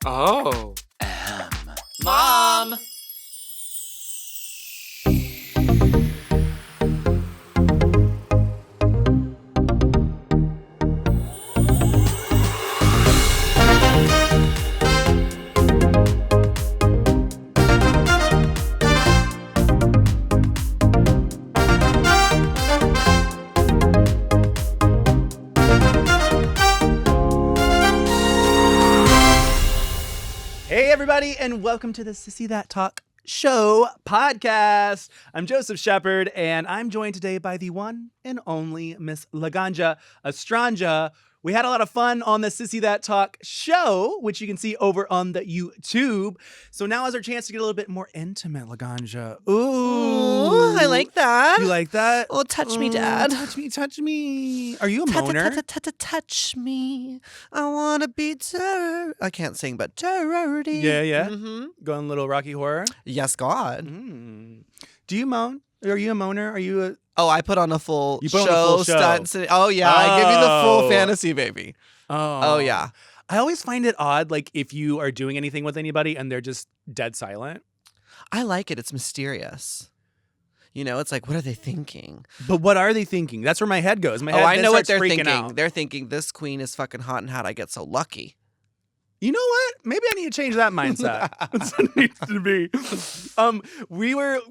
Oh. Mom! Hey, everybody, and welcome to the Sissy That Talk Show podcast. I'm Joseph Shepard, and I'm joined today by the one and only Miss Laganja Estranja. We had a lot of fun on the Sissy That Talk show, which you can see over on the YouTube. So now is our chance to get a little bit more intimate, Laganja. Ooh, I like that. You like that? Oh, touch me, Dad. Touch me. Are you a moaner? Touch me. I want to be I can't sing, but dirty. Yeah. Mm-hmm. Going a little Rocky Horror? Yes, God. Do you moan? Are you a moaner? Are you a... Oh, I put on a full You put on a full show. Stunt. Oh, yeah. I give you the full fantasy, baby. Oh, yeah. I always find it odd, like, if you are doing anything with anybody and they're just dead silent. I like it. It's mysterious. You know, it's like, what are they thinking? But what are they thinking? That's where my head goes. My head I know what starts they're freaking thinking. out. They're thinking, this queen is fucking hot and hot. I get so lucky. You know what? Maybe I need to change that mindset. That's what it needs to be.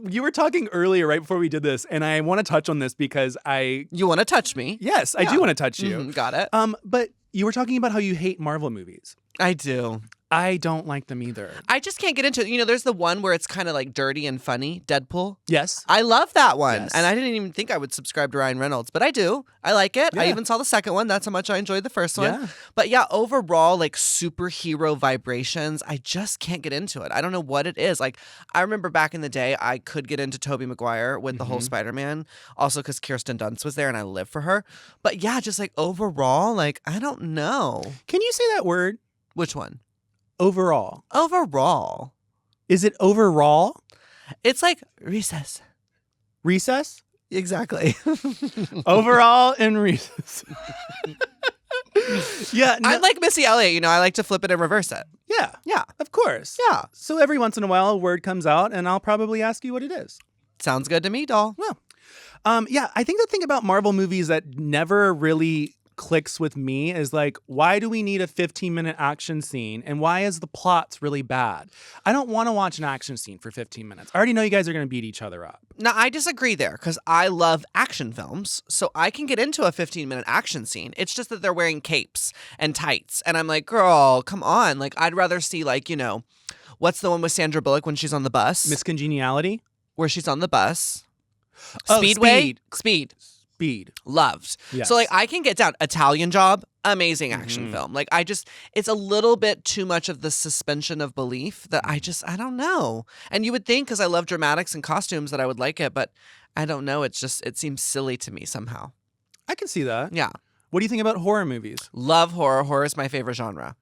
You were talking earlier right before we did this, and I want to touch on this because You want to touch me? Yes, I do want to touch you. Mm-hmm, got it. But you were talking about how you hate Marvel movies. I do. I don't like them either. I just can't get into it. You know, there's the one where it's kind of like dirty and funny, Deadpool. Yes. I love that one. Yes. And I didn't even think I would subscribe to Ryan Reynolds, but I do. I like it. Yeah. I even saw the second one. That's how much I enjoyed the first one. Yeah. But yeah, overall, like superhero vibrations, I just can't get into it. I don't know what it is. Like, I remember back in the day, I could get into Tobey Maguire with the whole Spider-Man, also because Kirsten Dunst was there and I live for her. But yeah, just like overall, like, I don't know. Can you say that word? Which one? Overall. Overall. Is it overall? It's like recess. Recess? Exactly. Overall and recess. Yeah. No, I'm like Missy Elliott, you know, I like to flip it and reverse it. yeah. Yeah. Of course. Yeah. So every once in a while, a word comes out, and I'll probably ask you what it is. Sounds good to me, doll. Well, yeah, I think the thing about Marvel movies that never really clicks with me is like, why do we need a 15-minute action scene, and why is the plot really bad? I don't want to watch an action scene for 15 minutes. I already know you guys are going to beat each other up. Now, I disagree there because I love action films, so I can get into a 15-minute action scene. It's just that they're wearing capes and tights, and I'm like, girl, come on. Like, I'd rather see, like, you know, what's the one with Sandra Bullock when she's on the bus? Miss Congeniality? Where she's on the bus. Oh, Speedway? Speed. Loved. Yes. So like I can get down. Italian Job, amazing action film. Like it's a little bit too much of the suspension of belief that I don't know. And you would think because I love dramatics and costumes that I would like it, but I don't know. It seems silly to me somehow. I can see that. Yeah. What do you think about horror movies? Love horror. Horror is my favorite genre.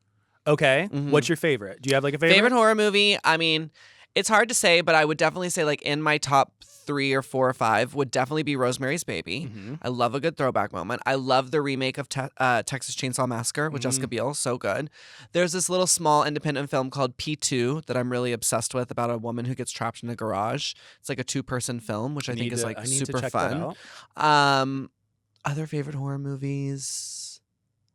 Okay. What's your favorite? Do you have like a favorite? Favorite horror movie? I mean, it's hard to say, but I would definitely say like in my top 3 or 4 or 5 would definitely be Rosemary's Baby. I love a good throwback moment. I love the remake of Texas Chainsaw Massacre with Jessica Biel. So good. There's this little small independent film called P2 that I'm really obsessed with about a woman who gets trapped in a garage. It's like a 2-person film, which I think is like super fun. Other favorite horror movies?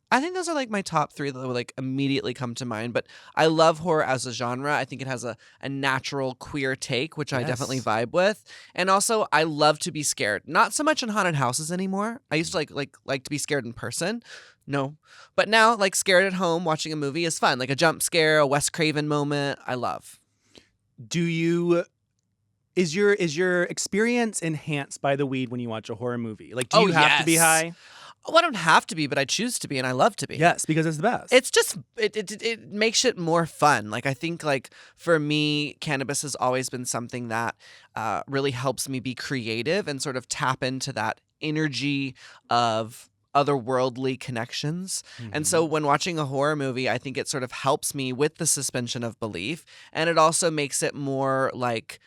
I think those are like my top 3 that would like immediately come to mind. But I love horror as a genre. I think it has a natural queer take, which I definitely vibe with. And also, I love to be scared. Not so much in haunted houses anymore. I used to like to be scared in person. No, but now like scared at home watching a movie is fun. Like a jump scare, a Wes Craven moment. I love. Is your experience enhanced by the weed when you watch a horror movie? Like, do you have to be high? Oh, I don't have to be, but I choose to be, and I love to be. Yes, because it's the best. It's just it makes it more fun. Like I think, like for me, cannabis has always been something that really helps me be creative and sort of tap into that energy of otherworldly connections. And so when watching a horror movie, I think it sort of helps me with the suspension of belief, and it also makes it more like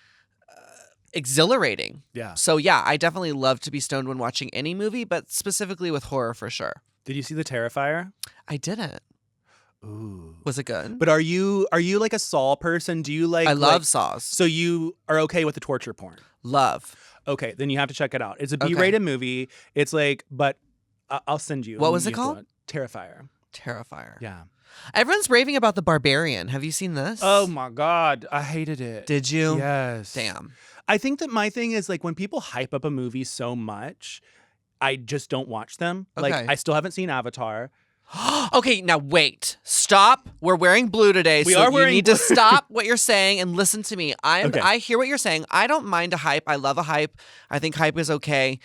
exhilarating. Yeah. So yeah, I definitely love to be stoned when watching any movie, but specifically with horror for sure. Did you see The Terrifier? I didn't. Ooh. Was it good? But are you like a Saw person? Do you like? I love Saws. So you are okay with the torture porn? Love. Okay, then you have to check it out. It's a Okay. B-rated movie. It's like, but I'll send you. What was You it have to called? watch. Terrifier. Terrifier. Yeah. Everyone's raving about The Barbarian. Have you seen this? Oh my God, I hated it. Did you? Yes. Damn. I think that my thing is like when people hype up a movie so much, I just don't watch them. Like Okay. I still haven't seen Avatar. Okay, now wait. Stop. We're wearing blue today, We so are you wearing need to stop what you're saying and listen to me. Okay. I hear what you're saying. I don't mind a hype. I love a hype. I think hype is okay.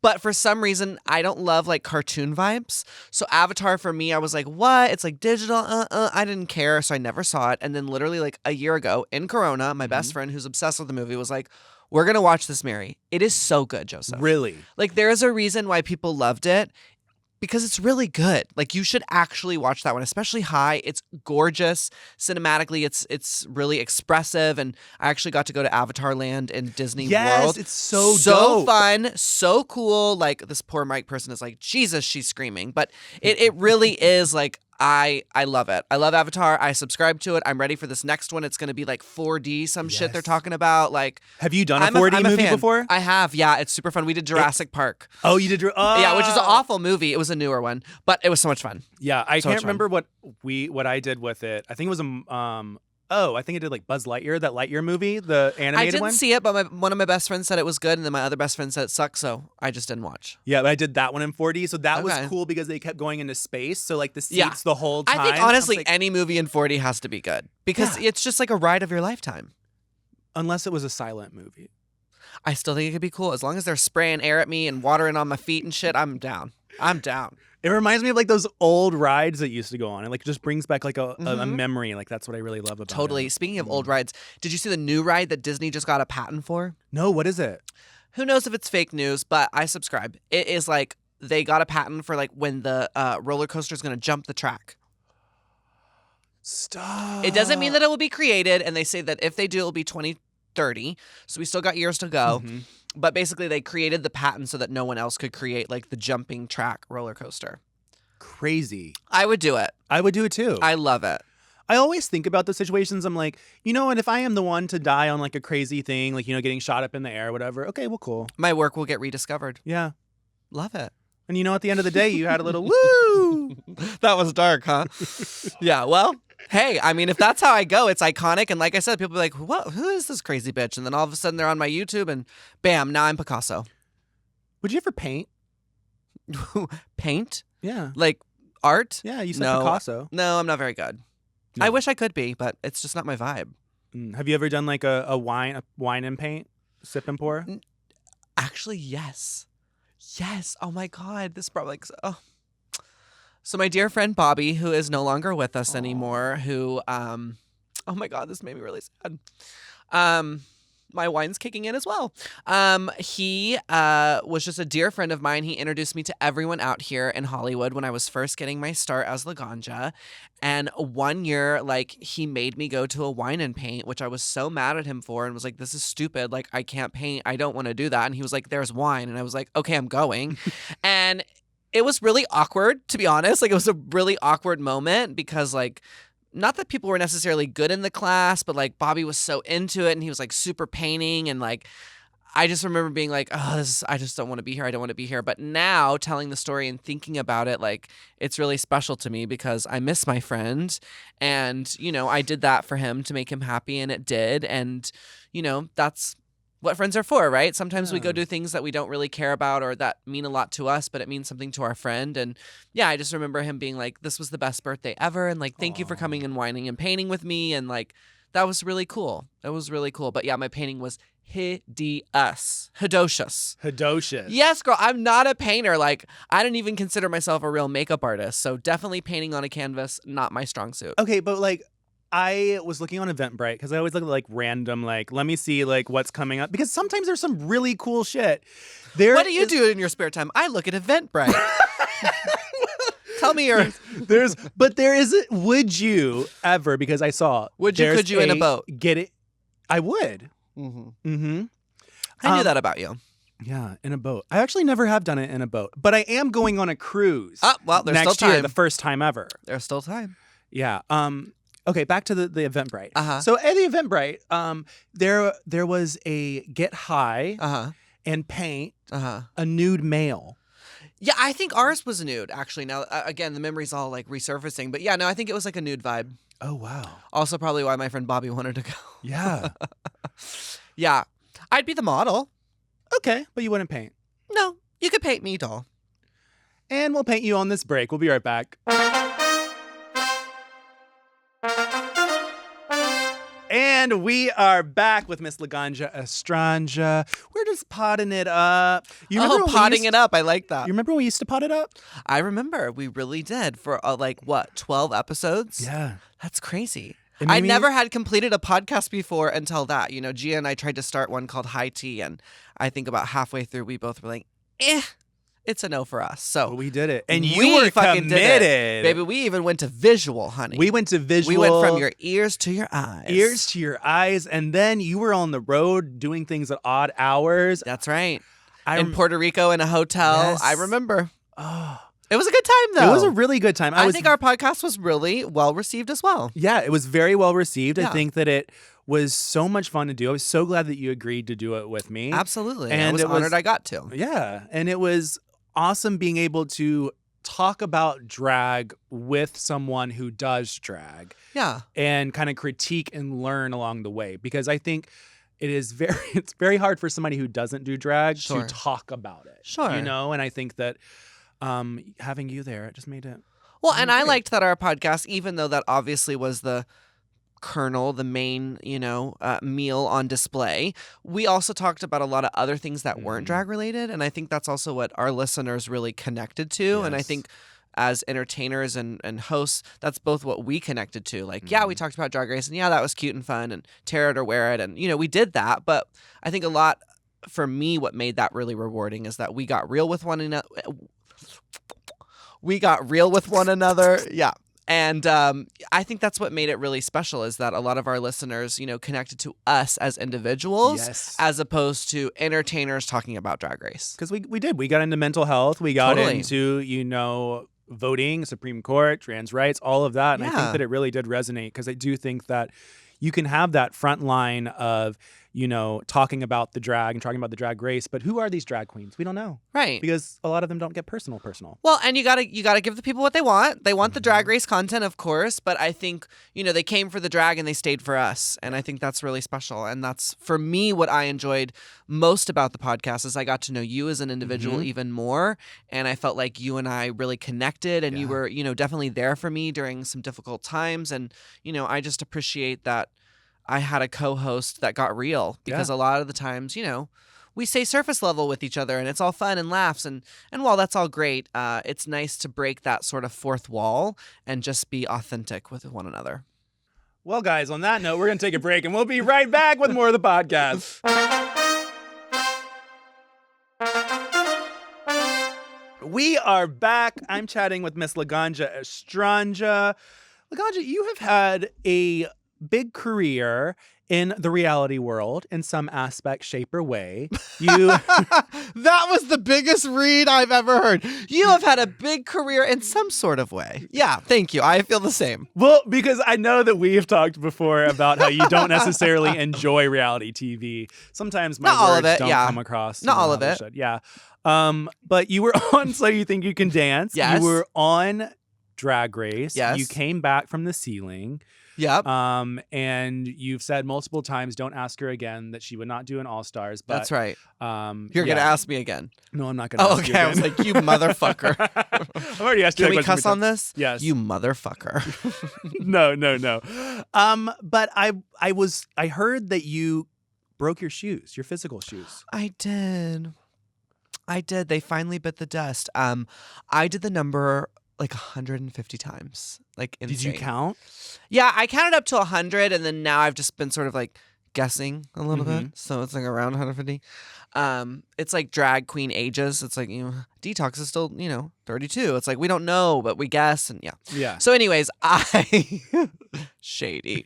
But for some reason, I don't love like cartoon vibes. So Avatar for me, I was like, what? It's like digital. I didn't care, so I never saw it. And then literally like a year ago in Corona, my best friend who's obsessed with the movie was like, we're going to watch this, Mary. It is so good, Joseph. Really? Like there is a reason why people loved it. Because it's really good. Like you should actually watch that one, especially High. It's gorgeous. Cinematically, it's really expressive. And I actually got to go to Avatar Land in Disney World. It's so dope. Fun, so cool. Like this poor mic person is like, Jesus, she's screaming. But it really is like, I love it. I love Avatar. I subscribe to it. I'm ready for this next one. It's going to be like 4D, some shit they're talking about. Like, have you done a 4D movie fan. before? I have. Yeah, it's super fun. We did Jurassic Park. Oh, you did? Yeah, which is an awful movie. It was a newer one, but it was so much fun. Yeah, I So can't much fun. remember what I did with it. I think it was I think I did like Buzz Lightyear, that Lightyear movie, the animated I didn't one. see it, but one of my best friends said it was good, and then my other best friend said it sucked, so I just didn't watch. Yeah, but I did that one in 4D, so that was Okay. cool because they kept going into space. So like the seats Yeah. the whole time. I think was honestly, like, any movie in 4D has to be good because Yeah. it's just like a ride of your lifetime. unless it was a silent movie. I still think it could be cool as long as they're spraying air at me and watering on my feet and shit. I'm down. I'm down. It reminds me of like those old rides that used to go on. It like just brings back like a Mhm. memory. Like that's what I really love about Totally. it. Speaking of old rides, did you see the new ride that Disney just got a patent for? No, what is it? Who knows if it's fake news, but I subscribe. It is like they got a patent for like when the roller coaster is going to jump the track. Stop. It doesn't mean that it will be created, and they say that if they do, it'll be 2030. So we still got years to go. Mhm. But basically, they created the patent so that no one else could create like the jumping track roller coaster. Crazy. I would do it. I would do it too. I love it. I always think about those situations. I'm like, you know what? If I am the one to die on like a crazy thing, like, you know, getting shot up in the air or whatever, okay, well, cool. My work will get rediscovered. Yeah. Love it. And you know, at the end of the day, you had a little woo. That was dark, huh? Yeah, well, hey, I mean, if that's how I go, it's iconic. And like I said, people be like, what? Who is this crazy bitch? And then all of a sudden they're on my YouTube and bam, now I'm Picasso. Would you ever paint? Paint? Yeah. Like art? Yeah, you said No. Picasso. No, I'm not very good. No. I wish I could be, but it's just not my vibe. Have you ever done like a wine and paint? Sip and pour? Actually, yes. Yes. Oh my God. This brought like, oh. So my dear friend Bobby, who is no longer with us anymore, who, oh my God, this made me really sad. My wine's kicking in as well. He was just a dear friend of mine. He introduced me to everyone out here in Hollywood when I was first getting my start as Laganja. And one year, like, he made me go to a wine and paint, which I was so mad at him for and was like, this is stupid. Like, I can't paint. I don't want to do that. And he was like, there's wine. And I was like, okay, I'm going. And it was really awkward, to be honest. Like, it was a really awkward moment because, like, not that people were necessarily good in the class, but like Bobby was so into it and he was like super painting. And like, I just remember being like, oh, I just don't want to be here. I don't want to be here. But now telling the story and thinking about it, like, it's really special to me because I miss my friend. And, you know, I did that for him to make him happy and it did. And, you know, that's what friends are for, right? Sometimes we go do things that we don't really care about or that mean a lot to us, but it means something to our friend. And yeah, I just remember him being like, this was the best birthday ever. And like, thank you for coming and whining and painting with me. And like, that was really cool. That was really cool. But yeah, my painting was hideous. Hedocious. Yes, girl. I'm not a painter. Like, I don't even consider myself a real makeup artist. So definitely painting on a canvas, not my strong suit. Okay, but like, I was looking on Eventbrite because I always look at like random, like, let me see like what's coming up because sometimes there's some really cool shit. What do you do in your spare time? I look at Eventbrite. Tell me your. Would you ever? Because I saw. Could you in a boat? Get it? I would. Mm-hmm. I knew that about you. Yeah, in a boat. I actually never have done it in a boat, but I am going on a cruise. Well, there's next still time. year, the first time ever. There's still time. Yeah. Okay, back to the Eventbrite. Uh-huh. So at the Eventbrite, there was a get high Uh-huh. and paint Uh-huh. a nude male. Yeah, I think ours was nude, actually. Now, again, the memory's all like resurfacing. But yeah, no, I think it was like a nude vibe. Oh, wow. Also, probably why my friend Bobby wanted to go. Yeah. Yeah. I'd be the model. Okay, but you wouldn't paint. No, you could paint me, doll. And we'll paint you on this break. We'll be right back. And we are back with Miss Laganja Estranja. We're just potting it up. You remember potting it up. I like that. You remember when we used to pot it up? I remember. We really did for 12 episodes? Yeah. That's crazy. I never had completed a podcast before until that. You know, Gia and I tried to start one called High Tea, and I think about halfway through, we both were like, it's a no for us. So Well, we did it. And we you were fucking committed. did it. Baby, we even went to visual, honey. We went to visual. We went from your ears to your eyes. Ears to your eyes. And then you were on the road doing things at odd hours. That's right. In Puerto Rico in a hotel. Yes. I remember. Oh, It was a good time, though. it was a really good time. I think our podcast was really well received as well. Yeah, it was very well received. Yeah. I think that it was so much fun to do. I was so glad that you agreed to do it with me. Absolutely. And I was it was- honored I got to. Yeah. And it was awesome being able to talk about drag with someone who does drag Yeah. and kind of critique and learn along the way. Because I think it's very hard for somebody who doesn't do drag Sure. to talk about it. Sure. You know, and I think that having you there, it just made it. Well, and I great. liked that our podcast, even though that obviously was the kernel, the main, meal on display, we also talked about a lot of other things that weren't Mhm. drag related. And I think that's also what our listeners really connected to. And I Yes. think as entertainers and hosts, that's both what we connected to. Like, yeah, we Mhm. talked about Drag Race, and yeah, that was cute and fun, and tear it or wear it. And, we did that. But I think a lot, for me, what made that really rewarding is that we got real with one another. Yeah. And I think that's what made it really special is that a lot of our listeners, connected to us as individuals Yes. as opposed to entertainers talking about Drag Race. Because we did. We got into mental health. We got Totally. into, voting, Supreme Court, trans rights, all of that. And I Yeah. think that it really did resonate because I do think that you can have that front line of, talking about the drag and talking about the drag race. But who are these drag queens? We don't know Right. because a lot of them don't get personal. Well, and you gotta give the people what they want. They want the Mm-hmm. Drag Race content, of course, but I think, they came for the drag and they stayed for us. And I think that's really special. And that's, for me, what I enjoyed most about the podcast is I got to know you as an individual Mhm. even more. And I felt like you and I really connected and you Yeah. were, definitely there for me during some difficult times. And, I just appreciate that I had a co-host that got real because a lot of the times, we stay surface level with each other and it's all fun and laughs. And while that's all great, it's nice to break that sort of fourth wall and just be authentic with one another. Well, guys, on that note, we're going to take a break and we'll be right back with more of the podcast. We are back. I'm chatting with Miss Laganja Estranja. Laganja, you have had a big career in the reality world in some aspect, shape, or way. You That was the biggest read I've ever heard. You have had a big career in some sort of way. Yeah, thank you. I feel the same. Well, because I know that we've talked before about how you don't necessarily enjoy reality TV. Sometimes my Not all words of it, don't yeah. come across. Not all how of they it. should. Yeah. But you were on So You Think You Can Dance. Yes. You were on Drag Race. Yes. You came back from the ceiling. Yep. And you've said multiple times, don't ask her again that she would not do an All Stars. But That's right. You're yeah. going to ask me again. No, I'm not going to Oh, ask you okay. I was again. like, you motherfucker. I've already asked you Can that we question cuss on many this? Yes. You motherfucker. No. But I heard that you broke your shoes, your physical shoes. I did. They finally bit the dust. I did the number like 150 times. Like insane. Did you count? Yeah, I counted up to 100, and then now I've just been sort of like guessing a little bit. So it's like around 150. It's like drag queen ages. It's like, Detox is still, 32. It's like we don't know, but we guess, and yeah. Yeah. So anyways, shady.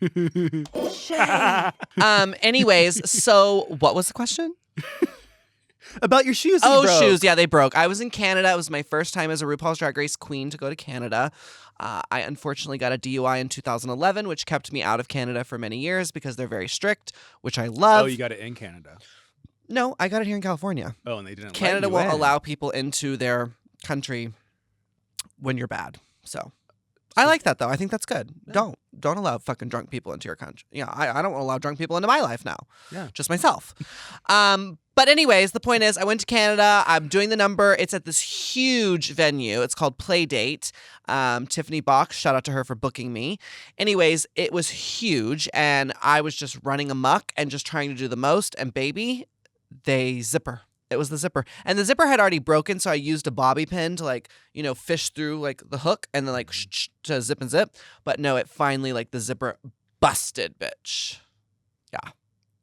Anyways, so what was the question? About your shoes that you broke. Shoes. Yeah, they broke. I was in Canada. It was my first time as a RuPaul's Drag Race queen to go to Canada. I unfortunately got a DUI in 2011, which kept me out of Canada for many years because they're very strict, which I love. Oh, you got it in Canada? No, I got it here in California. Oh, and they didn't Canada let you won't in. allow people into their country when you're bad. So I like that, though. I think that's good. Yeah. Don't allow fucking drunk people into your country. Yeah, I don't allow drunk people into my life now. Yeah. Just myself. But anyways, the point is I went to Canada. I'm doing the number. It's at this huge venue. It's called Playdate. Tiffany Box, shout out to her for booking me. Anyways, it was huge, and I was just running amok and just trying to do the most. And baby, they zipper. It was the zipper. And the zipper had already broken, so I used a bobby pin to, like, you know, fish through, like, the hook and then, like, to zip and zip. But no, it finally, like, the zipper busted, bitch. Yeah.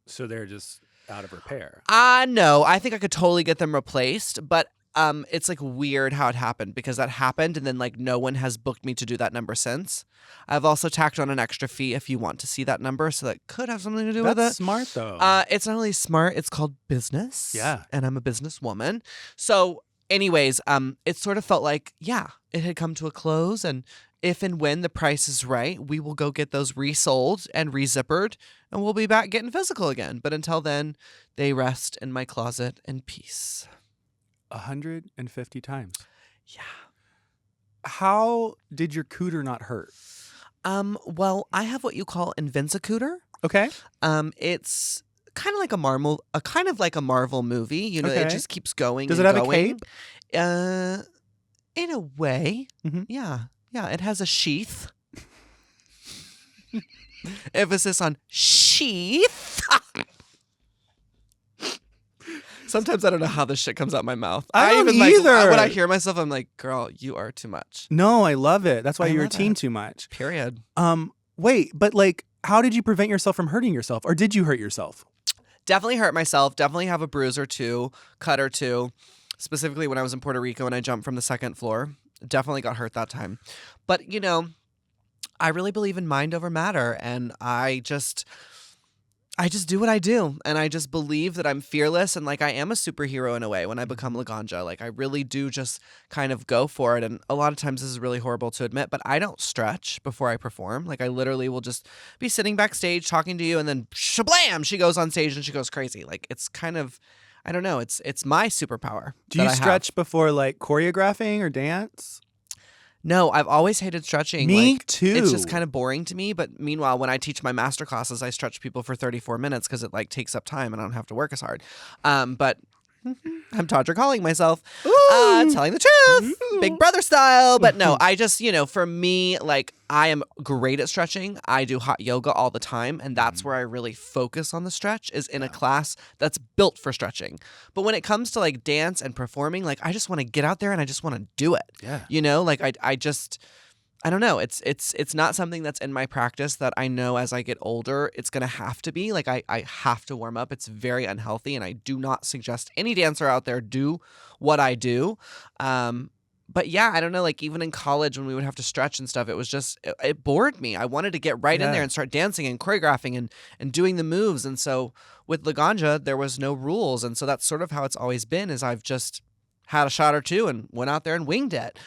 So they're just out of repair. No, I think I could totally get them replaced, but it's, like, weird how it happened because that happened and then, like, no one has booked me to do that number since. I've also tacked on an extra fee if you want to see that number, so that could have something to do with it. That's smart, though. It's not only smart, it's called business. Yeah. And I'm a businesswoman. So anyways, it sort of felt like, yeah, it had come to a close, and if and when the price is right, we will go get those resold and rezippered, and we'll be back getting physical again. But until then, they rest in my closet in peace. 150 times. Yeah. How did your cooter not hurt? Well, I have what you call Invensacooder. Okay. It's kind of like a Marvel movie. You know, Okay. it just keeps going. Does and it have going. a cape? In a way, Mhm. yeah. It has a sheath. Emphasis on sheath. Sometimes I don't know how this shit comes out my mouth. I don't even either. When I hear myself, I'm like, girl, you are too much. No, I love it. That's why I you're a love teen it. too much. Period. Wait, but like, how did you prevent yourself from hurting yourself? Or did you hurt yourself? Definitely hurt myself. Definitely have a bruise or two, cut or two. Specifically when I was in Puerto Rico and I jumped from the second floor. Definitely got hurt that time. But, you know, I really believe in mind over matter. And I just do what I do. And I just believe that I'm fearless. And like I am a superhero in a way when I become Laganja. Like I really do just kind of go for it. And a lot of times this is really horrible to admit, but I don't stretch before I perform. Like I literally will just be sitting backstage talking to you and then shablam, she goes on stage and she goes crazy. Like it's kind of, I don't know. It's my superpower. Do you stretch before like choreographing or dance? No, I've always hated stretching. Me too. It's just kind of boring to me. But meanwhile, when I teach my master classes, I stretch people for 34 minutes because it like takes up time and I don't have to work as hard. But I'm Todra calling myself, telling the truth, Big Brother style. But no, I just, you know, for me, like I am great at stretching. I do hot yoga all the time. And that's where I really focus on the stretch is in a class that's built for stretching. But when it comes to like dance and performing, like I just want to get out there and I just want to do it. Yeah. You know, like I don't know. It's not something that's in my practice that I know as I get older, it's going to have to be. Like I have to warm up. It's very unhealthy. And I do not suggest any dancer out there do what I do. But yeah, I don't know. Like even in college when we would have to stretch and stuff, it was just, it bored me. I wanted to get right in there and start dancing and choreographing and doing the moves. And so with Laganja, there was no rules. And so that's sort of how it's always been is I've just had a shot or two and went out there and winged it.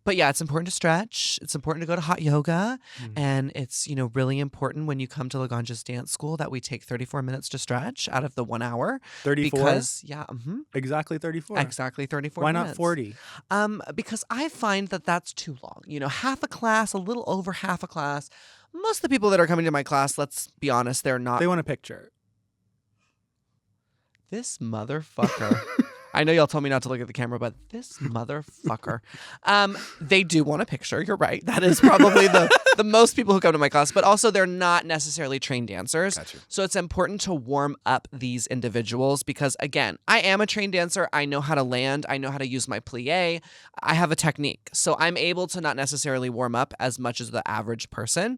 But yeah, it's important to stretch. It's important to go to hot yoga. And it's, you know, really important when you come to Laganja's dance school that we take 34 minutes to stretch out of the 1 hour. 34? Because, Exactly 34. Exactly 34 Why minutes. not 40? Because I find that that's too long. You know, half a class, a little over half a class. Most of the people that are coming to my class, let's be honest, they're not. They want a picture. This motherfucker. I know y'all told me not to look at the camera, but this motherfucker. They do want a picture. You're right. That is probably the most people who come to my class, but also they're not necessarily trained dancers. Gotcha. So it's important to warm up these individuals because, again, I am a trained dancer. I know how to land. I know how to use my plie. I have a technique. So I'm able to not necessarily warm up as much as the average person.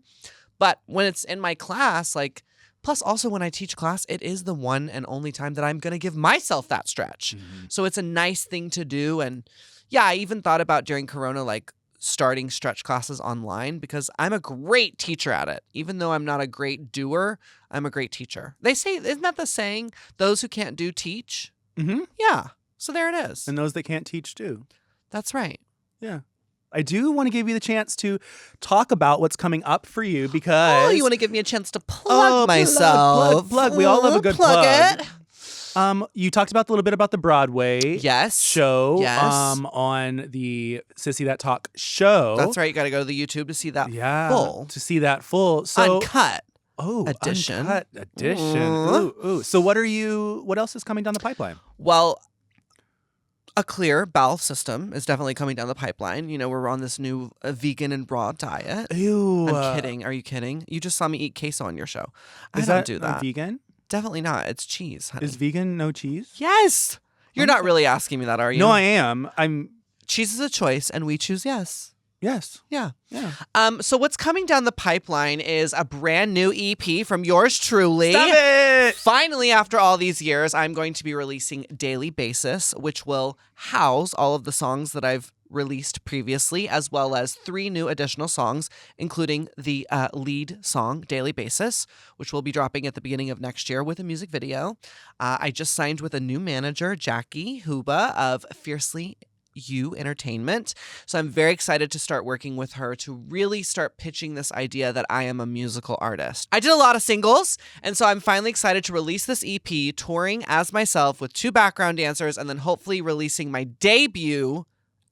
But when it's in my class, like, plus, also when I teach class, it is the one and only time that I'm going to give myself that stretch. So it's a nice thing to do. And yeah, I even thought about during Corona, like starting stretch classes online because I'm a great teacher at it. Even though I'm not a great doer, I'm a great teacher. They say, isn't that the saying? Those who can't do, teach. Mm-hmm. Yeah. So there it is. And those that can't teach too. That's right. Yeah. I do want to give you the chance to talk about what's coming up for you because... Oh, you want to give me a chance to plug myself. Plug. We all love a good plug. It. You talked about a little bit about the Broadway show on the Sissy That Talk show. That's right. You got to go to the YouTube to see that full. To see that full. So, uncut. Edition. Uncut edition. Mm-hmm. Ooh. So what else is coming down the pipeline? Well, a clear bowel system is definitely coming down the pipeline. You know, we're on this new vegan and raw diet. Ew. I'm kidding. Are you kidding? You just saw me eat queso on your show. I don't do that. Vegan? Definitely not. It's cheese, honey. Is vegan no cheese? Yes. You're not really asking me that, are you? No, I am. Cheese is a choice, and we choose yes. Yes. Yeah. Yeah. So what's coming down the pipeline is a brand new EP from yours truly. Stop it! Finally, after all these years, I'm going to be releasing Daily Basis, which will house all of the songs that I've released previously, as well as 3 new additional songs, including the lead song, Daily Basis, which will be dropping at the beginning of next year with a music video. I just signed with a new manager, Jackie Huba of Fiercely You Entertainment. So I'm very excited to start working with her to really start pitching this idea that I am a musical artist. I did a lot of singles, and so I'm finally excited to release this EP, touring as myself with 2 background dancers, and then hopefully releasing my debut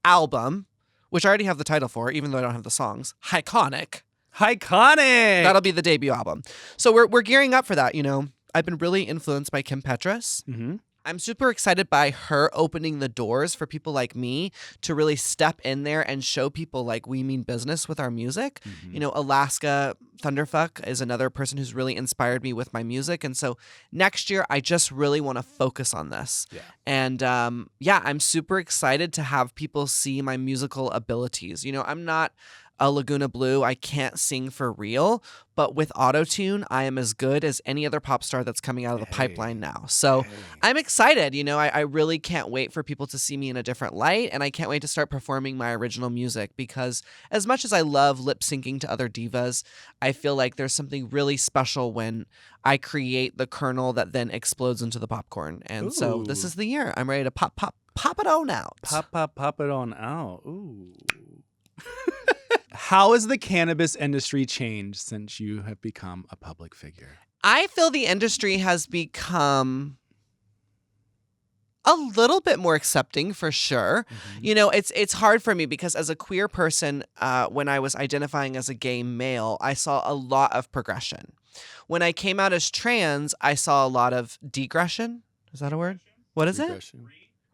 album, which I already have the title for, even though I don't have the songs. Iconic. That'll be the debut album. So we're gearing up for that, you know. I've been really influenced by Kim Petras. Mm-hmm. I'm super excited by her opening the doors for people like me to really step in there and show people like we mean business with our music. Mm-hmm. You know, Alaska Thunderfuck is another person who's really inspired me with my music. And so next year, I just really want to focus on this. Yeah. And I'm super excited to have people see my musical abilities. You know, I'm not a Laguna Blue. I can't sing for real, but with autotune, I am as good as any other pop star that's coming out of the pipeline now. So I'm excited. You know, I really can't wait for people to see me in a different light, and I can't wait to start performing my original music because as much as I love lip syncing to other divas, I feel like there's something really special when I create the kernel that then explodes into the popcorn. And so this is the year. I'm ready to pop it on out. Pop it on out. Ooh. How has the cannabis industry changed since you have become a public figure? I feel the industry has become a little bit more accepting for sure. Mm-hmm. You know, it's hard for me because as a queer person, when I was identifying as a gay male, I saw a lot of progression. When I came out as trans, I saw a lot of degression. Is that a word? What is it?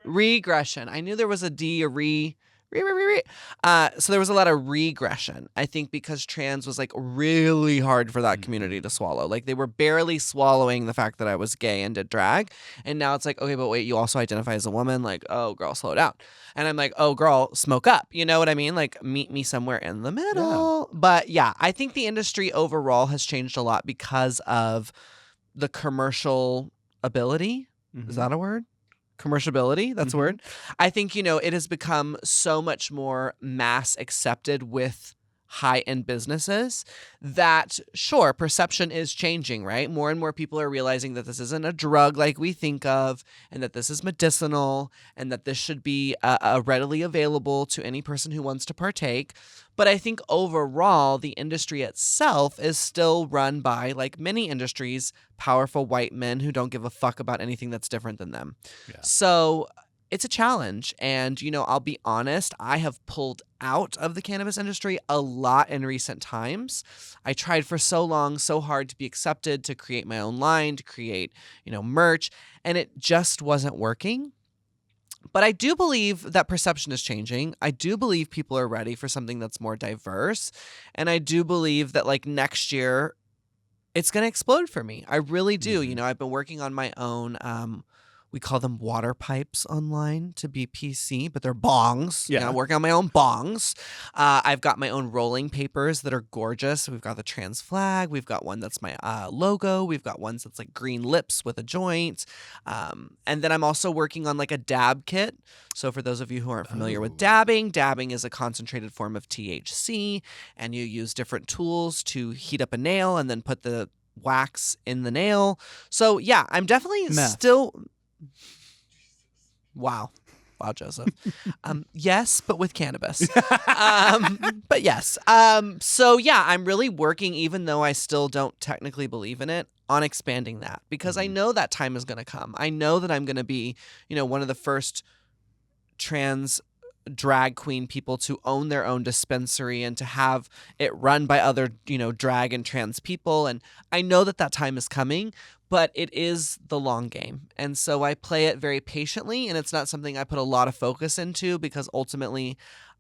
Regression. I knew there was a D, a re. So there was a lot of regression, I think, because trans was like really hard for that community to swallow. Like they were barely swallowing the fact that I was gay and did drag. And now it's like, okay, but wait, you also identify as a woman? Like, oh, girl, slow down. And I'm like, oh, girl, smoke up. You know what I mean? Like meet me somewhere in the middle. Yeah. But yeah, I think the industry overall has changed a lot because of the commercial ability. Mm-hmm. Is that a word? Commerciability, that's a word. I think, you know, it has become so much more mass accepted with high-end businesses that, sure, perception is changing, right? More and more people are realizing that this isn't a drug like we think of, and that this is medicinal, and that this should be readily available to any person who wants to partake. But I think overall, the industry itself is still run by, like many industries, powerful white men who don't give a fuck about anything that's different than them. Yeah. So it's a challenge. And, you know, I'll be honest, I have pulled out of the cannabis industry a lot in recent times. I tried for so long, so hard to be accepted, to create my own line, to create, you know, merch, and it just wasn't working. But I do believe that perception is changing. I do believe people are ready for something that's more diverse. And I do believe that like next year, it's going to explode for me. I really do. You know, I've been working on my own, we call them water pipes online to be PC, but they're bongs. Yeah. You know, I'm working on my own bongs. I've got my own rolling papers that are gorgeous. We've got the trans flag. We've got one that's my logo. We've got ones that's like green lips with a joint. And then I'm also working on like a dab kit. So for those of you who aren't familiar with dabbing is a concentrated form of THC, and you use different tools to heat up a nail and then put the wax in the nail. So yeah, I'm definitely still... Wow, Joseph. Yes, but with cannabis. But yes. So yeah, I'm really working, even though I still don't technically believe in it, on expanding that, because I know that time is going to come. I know that I'm going to be, one of the first trans drag queen people to own their own dispensary and to have it run by other, drag and trans people. And I know that time is coming, but it is the long game. And so I play it very patiently, and it's not something I put a lot of focus into, because ultimately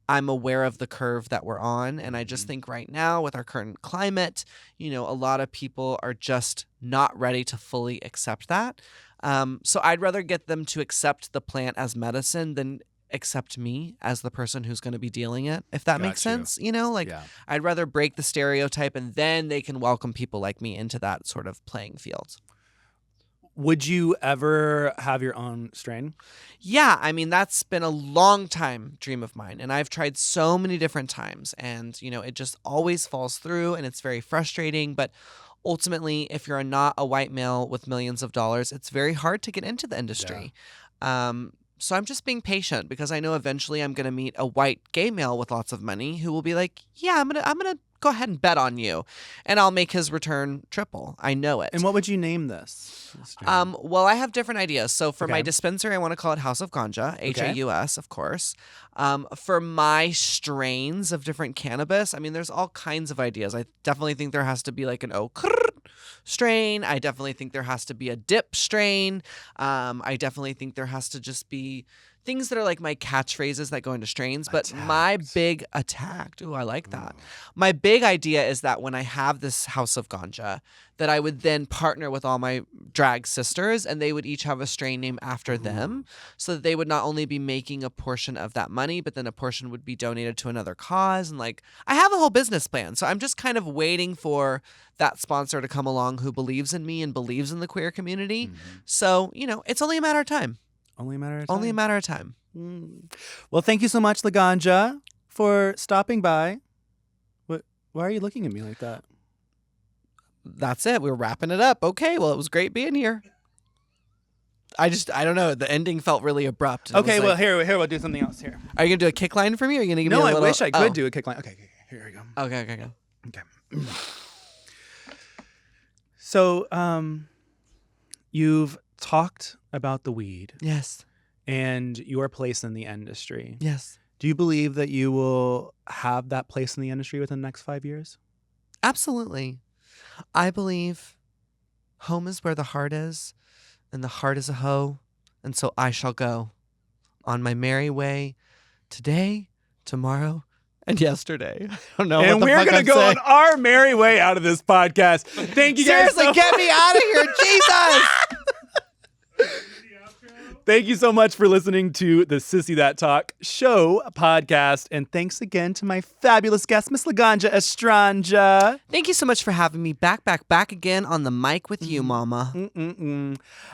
I'm aware of the curve that we're on. And I just think right now, with our current climate, a lot of people are just not ready to fully accept that. So I'd rather get them to accept the plant as medicine than accept me as the person who's going to be dealing it, if that makes sense. I'd rather break the stereotype, and then they can welcome people like me into that sort of playing field. Would you ever have your own strain? Yeah, I mean, that's been a long time dream of mine, and I've tried so many different times, and it just always falls through, and it's very frustrating. But ultimately, if you're not a white male with millions of dollars, it's very hard to get into the industry. So I'm just being patient, because I know eventually I'm going to meet a white gay male with lots of money who will be like, yeah, I'm gonna go ahead and bet on you, and I'll make his return triple. I know it. And what would you name this? Well, I have different ideas. So for my dispensary, I want to call it House of Ganja, Haus, of course. For my strains of different cannabis, I mean, there's all kinds of ideas. I definitely think there has to be like an oak strain. I definitely think there has to be a dip strain. I definitely think there has to just be things that are like my catchphrases that go into strains. But my big attacked. Ooh, I like that. My big idea is that when I have this House of Ganja, that I would then partner with all my drag sisters, and they would each have a strain named after them, so that they would not only be making a portion of that money, but then a portion would be donated to another cause. And I have a whole business plan. So I'm just kind of waiting for that sponsor to come along who believes in me and believes in the queer community. So, it's only a matter of time. Only a matter of time. Only a matter of time. Well, thank you so much, Laganja, for stopping by. Why are you looking at me like that? That's it. We're wrapping it up. Okay, well, it was great being here. I don't know. The ending felt really abrupt. Okay, well, here, we'll do something else here. Are you going to do a kick line for me? Or are you going to give me a little... No, I wish I could do a kick line. Okay, here we go. Okay. So, you've talked about the weed. Yes. And your place in the industry. Yes. Do you believe that you will have that place in the industry within the next 5 years? Absolutely. I believe home is where the heart is, and the heart is a hoe, and so I shall go on my merry way today, tomorrow, and yesterday. I don't know. And we're going to go on our merry way out of this podcast. Thank you guys. Seriously, get me out of here, Jesus! Thank you so much for listening to the Sissy That Talk show podcast. And thanks again to my fabulous guest, Miss Laganja Estranja. Thank you so much for having me back again on the mic with you, Mama.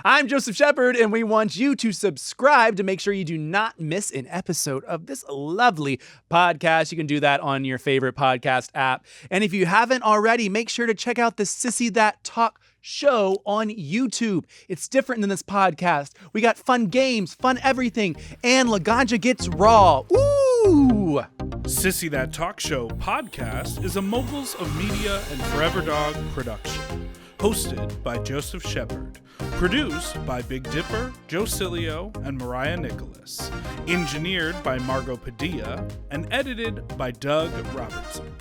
I'm Joseph Shepard, and we want you to subscribe to make sure you do not miss an episode of this lovely podcast. You can do that on your favorite podcast app. And if you haven't already, make sure to check out the Sissy That Talk show on YouTube. It's different than this podcast. We got fun games, fun everything, and Laganja gets raw. Ooh! Sissy That Talk Show podcast is a Moguls of Media and Forever Dog production. Hosted by Joseph Shepard. Produced by Big Dipper, Joe Cilio, and Mariah Nicholas. Engineered by Margot Padilla. And edited by Doug Robertson.